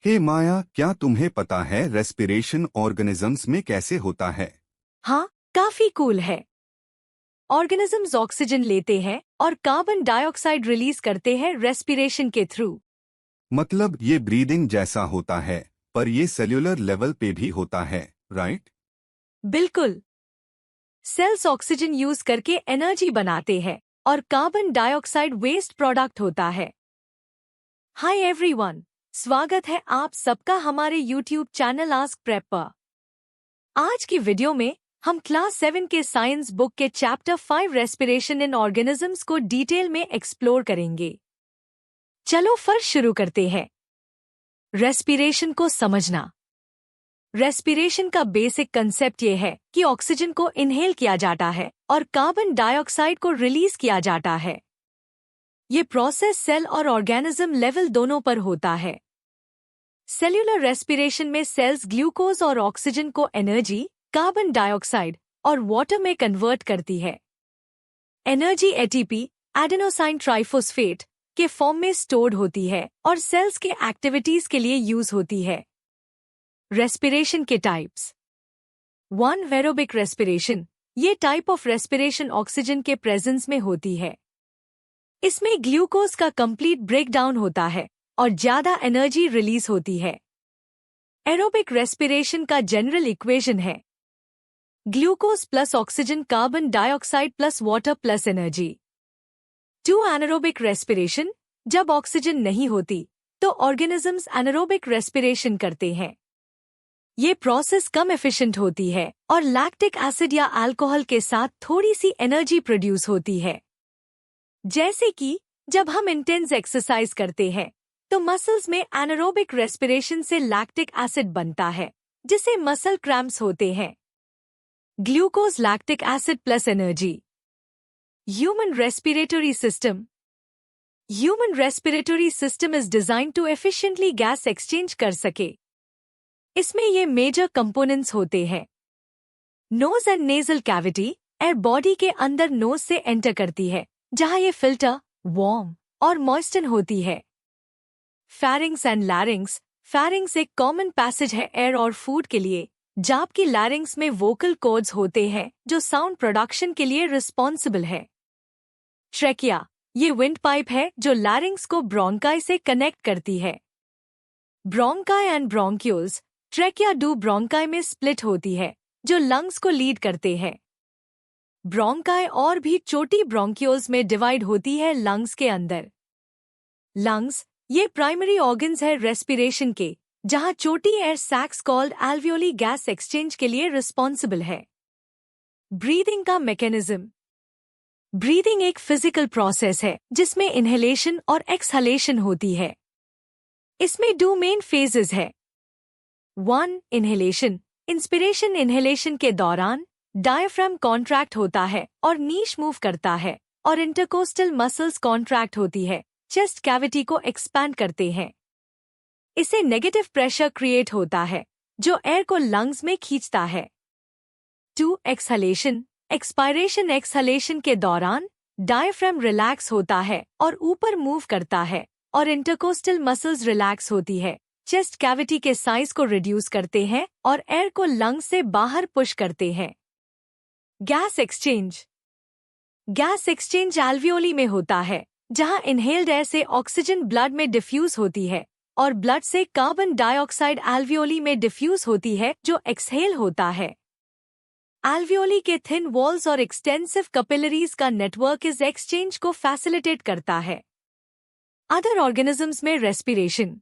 हे माया, क्या तुम्हें पता है रेस्पिरेशन ऑर्गेनिजम्स में कैसे होता है? हाँ, काफी कूल है। ऑर्गेनिजम्स ऑक्सीजन लेते हैं और कार्बन डाइऑक्साइड रिलीज करते हैं रेस्पिरेशन के थ्रू। मतलब ये ब्रीदिंग जैसा होता है, पर ये सेल्यूलर लेवल पे भी होता है, राइट? बिल्कुल। सेल्स ऑक्सीजन यूज करके एनर्जी बनाते हैं और कार्बन डाइऑक्साइड वेस्ट प्रोडक्ट होता है। हाय एवरीवन, स्वागत है आप सबका हमारे यूट्यूब चैनल आस्क प्रेप पर। आज की वीडियो में हम क्लास 7 के साइंस बुक के चैप्टर 5 रेस्पिरेशन इन ऑर्गेनिजम्स को डिटेल में एक्सप्लोर करेंगे। चलो फर्स्ट शुरू करते हैं। रेस्पिरेशन को समझना। रेस्पिरेशन का बेसिक कंसेप्ट ये है कि ऑक्सीजन को इनहेल किया जाता है और कार्बन डाइऑक्साइड को रिलीज किया जाता है। ये प्रोसेस सेल और ऑर्गेनिज्म लेवल दोनों पर होता है। सेल्यूलर रेस्पिरेशन में सेल्स ग्लूकोज और ऑक्सीजन को एनर्जी, कार्बन डाइऑक्साइड और वाटर में कन्वर्ट करती है। एनर्जी एटीपी, एडेनोसाइन ट्राइफॉस्फेट के फॉर्म में स्टोर्ड होती है और सेल्स के एक्टिविटीज के लिए यूज होती है। रेस्पिरेशन के टाइप्स। 1. Aerobic respiration. ये टाइप ऑफ रेस्पिरेशन ऑक्सीजन के प्रेजेंस में होती है। इसमें ग्लूकोज का कंप्लीट ब्रेकडाउन होता है और ज्यादा एनर्जी रिलीज होती है। एरोबिक रेस्पिरेशन का जनरल इक्वेशन है glucose plus oxygen carbon dioxide plus water plus energy. 2. Anaerobic respiration. जब ऑक्सीजन नहीं होती तो ऑर्गेनिजम्स एनारोबिक रेस्पिरेशन करते हैं। ये प्रोसेस कम एफिशिएंट होती है और लैक्टिक एसिड या अल्कोहल के साथ थोड़ी सी एनर्जी प्रोड्यूस होती है। जैसे कि जब हम इंटेंस एक्सरसाइज करते हैं तो मसल्स में एनारोबिक रेस्पिरेशन से लैक्टिक एसिड बनता है, जिसे मसल क्रैम्प्स होते हैं। Glucose lactic acid plus energy. Human respiratory system. Human respiratory system is design to efficiently gas exchange कर सके। इसमें ये मेजर कंपोनेंट्स होते हैं। Nose and nasal cavity. Air body के अंदर नोज से एंटर करती है, जहां ये फिल्टर, वार्म और मॉइस्टन होती है। फैरिंग्स एंड लैरिंग्स। फैरिंग्स एक कॉमन पैसेज है एयर और फूड के लिए, जबकि लैरिंग्स में वोकल कॉर्ड्स होते हैं जो साउंड प्रोडक्शन के लिए रिस्पॉन्सिबल है। ट्रेकिया। ये विंड पाइप है जो लैरिंग्स को ब्रोंकाई से कनेक्ट करती है। Bronchi and bronchioles. Trachea do bronchi में स्प्लिट होती है, जो लंग्स को लीड करते हैं। ब्रोंकाई और भी छोटी ब्रोंक्यूल्स में डिवाइड होती है लंग्स के अंदर। लंग्स ये प्राइमरी ऑर्गन्स है रेस्पिरेशन के, जहां छोटी air sacs called alveoli gas exchange के लिए रिस्पॉन्सिबल है। ब्रीदिंग का मैकेनिज्म। ब्रीदिंग एक फिजिकल प्रोसेस है जिसमें इनहेलेशन और एक्सहेलेशन होती है। इसमें 2 मेन फेजेस है। 1. इनहेलेशन। इंस्पिरेशन इनहेलेशन के दौरान डायफ्राम कॉन्ट्रैक्ट होता है और नीश मूव करता है और इंटरकोस्टल मसल्स कॉन्ट्रैक्ट होती है, चेस्ट कैविटी को एक्सपैंड करते हैं। इसे नेगेटिव प्रेशर क्रिएट होता है जो एयर को लंग्स में खींचता है। 2. एक्सहेलेशन। एक्सपायरेशन एक्सहेलेशन के दौरान डायफ्राम रिलैक्स होता है और ऊपर मूव करता है और इंटरकोस्टल मसल्स रिलैक्स होती है, चेस्ट कैविटी के साइज को रिड्यूस करते हैं और एयर को लंग्स से बाहर पुश करते हैं। Gas exchange. Gas exchange alveoli में होता है, जहां इनहेल्ड एयर से ऑक्सीजन ब्लड में डिफ्यूज होती है और ब्लड से कार्बन डाइऑक्साइड एल्वियोली में डिफ्यूज होती है, जो एक्सहेल होता है। एल्वियोली के थिन वॉल्स और एक्सटेंसिव कैपिलरीज का नेटवर्क इस एक्सचेंज को फैसिलिटेट करता है। अदर ऑर्गेनिजम्स में रेस्पिरेशन।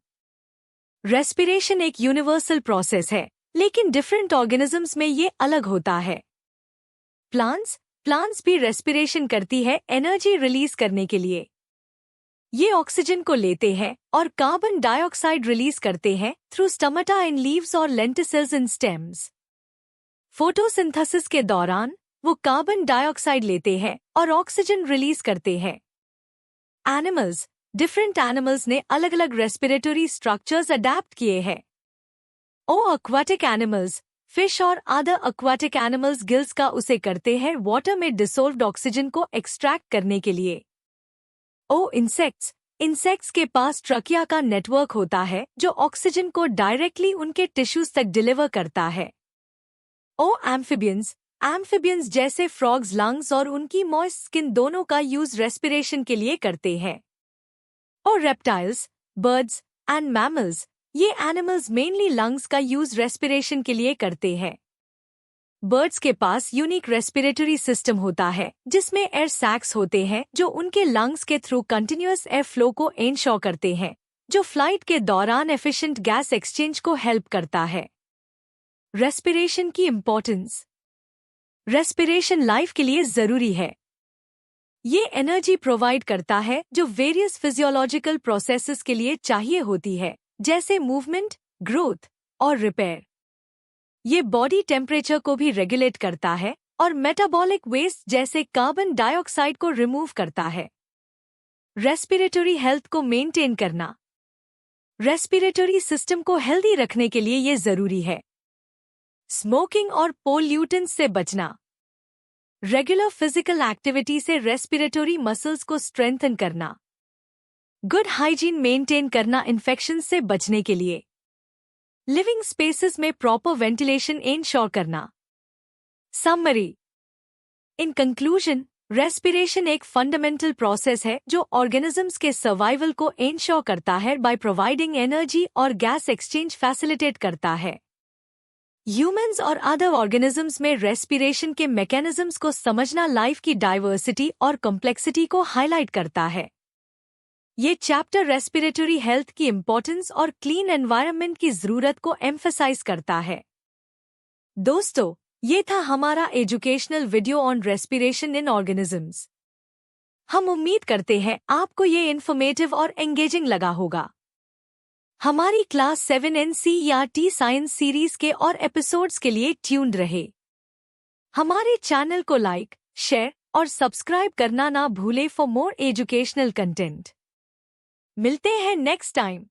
रेस्पिरेशन एक यूनिवर्सल प्रोसेस है, लेकिन डिफरेंट ऑर्गेनिजम्स में ये अलग होता है। प्लांट्स भी रेस्पिरेशन करती है एनर्जी रिलीज करने के लिए। ये ऑक्सीजन को लेते हैं और कार्बन डाइऑक्साइड रिलीज करते हैं थ्रू स्टोमेटा इन लीव्स और लेंटिसिल्स इन स्टेम्स। फोटोसिंथेसिस के दौरान वो कार्बन डाइऑक्साइड लेते हैं और ऑक्सीजन रिलीज करते हैं। एनिमल्स। डिफरेंट एनिमल्स ने अलग अलग रेस्पिरेटरी स्ट्रक्चर्स अडैप्ट किए हैं। Aquatic animals. फिश और अदर एक्वाटिक एनिमल्स गिल्स का उसे करते हैं वाटर में डिसोल्व्ड ऑक्सीजन को एक्सट्रैक्ट करने के लिए। इंसेक्ट्स। इंसेक्ट्स के पास ट्रकिया का नेटवर्क होता है जो ऑक्सीजन को डायरेक्टली उनके टिश्यूज तक डिलीवर करता है। एम्फिबियंस जैसे फ्रॉग्स लंग्स और उनकी मॉइस्ट स्किन दोनों का यूज रेस्पिरेशन के लिए करते हैं। और रेप्टाइल्स, बर्ड्स एंड मैमल्स, ये एनिमल्स मेनली लंग्स का यूज रेस्पिरेशन के लिए करते हैं। बर्ड्स के पास यूनिक रेस्पिरेटरी सिस्टम होता है जिसमें एयर सैक्स होते हैं जो उनके लंग्स के थ्रू कंटिन्यूअस एयर फ्लो को एंश्योर करते हैं, जो फ्लाइट के दौरान एफिशिएंट गैस एक्सचेंज को हेल्प करता है। रेस्पिरेशन की इम्पोर्टेंस। रेस्पिरेशन लाइफ के लिए जरूरी है। ये एनर्जी प्रोवाइड करता है जो वेरियस फिजियोलॉजिकल प्रोसेसेस के लिए चाहिए होती है, जैसे मूवमेंट, ग्रोथ और रिपेयर। ये बॉडी टेम्परेचर को भी रेगुलेट करता है और मेटाबॉलिक वेस्ट जैसे कार्बन डाइऑक्साइड को रिमूव करता है। रेस्पिरेटरी हेल्थ को मेंटेन करना। रेस्पिरेटरी सिस्टम को हेल्दी रखने के लिए ये जरूरी है। स्मोकिंग और पोल्यूटेंट्स से बचना। रेगुलर फिजिकल एक्टिविटी से रेस्पिरेटरी मसल्स को स्ट्रेंथन करना। गुड हाइजीन मेंटेन करना इन्फेक्शन से बचने के लिए। लिविंग स्पेसेस में प्रॉपर वेंटिलेशन एंश्योर करना। समरी। इन कंक्लूजन, रेस्पिरेशन एक फंडामेंटल प्रोसेस है जो ऑर्गेनिजम्स के सर्वाइवल को एंश्योर करता है बाय प्रोवाइडिंग एनर्जी और गैस एक्सचेंज फैसिलिटेट करता है। ह्यूमंस और अदर ऑर्गेनिजम्स में रेस्पिरेशन के मैकेनिज्म्स को समझना लाइफ की डाइवर्सिटी और कॉम्प्लेक्सिटी को हाईलाइट करता है। ये चैप्टर रेस्पिरेटरी हेल्थ की इम्पोर्टेंस और क्लीन एनवायरनमेंट की जरूरत को एम्फसाइज करता है। दोस्तों, ये था हमारा educational video on respiration in organisms. हम उम्मीद करते हैं आपको ये इन्फॉर्मेटिव और एंगेजिंग लगा होगा। हमारी क्लास 7 NCERT साइंस सीरीज के और एपिसोड्स के लिए ट्यून्ड रहे। हमारे चैनल को लाइक, शेयर और सब्सक्राइब करना ना भूले फॉर मोर एजुकेशनल कंटेंट। मिलते हैं नेक्स्ट टाइम।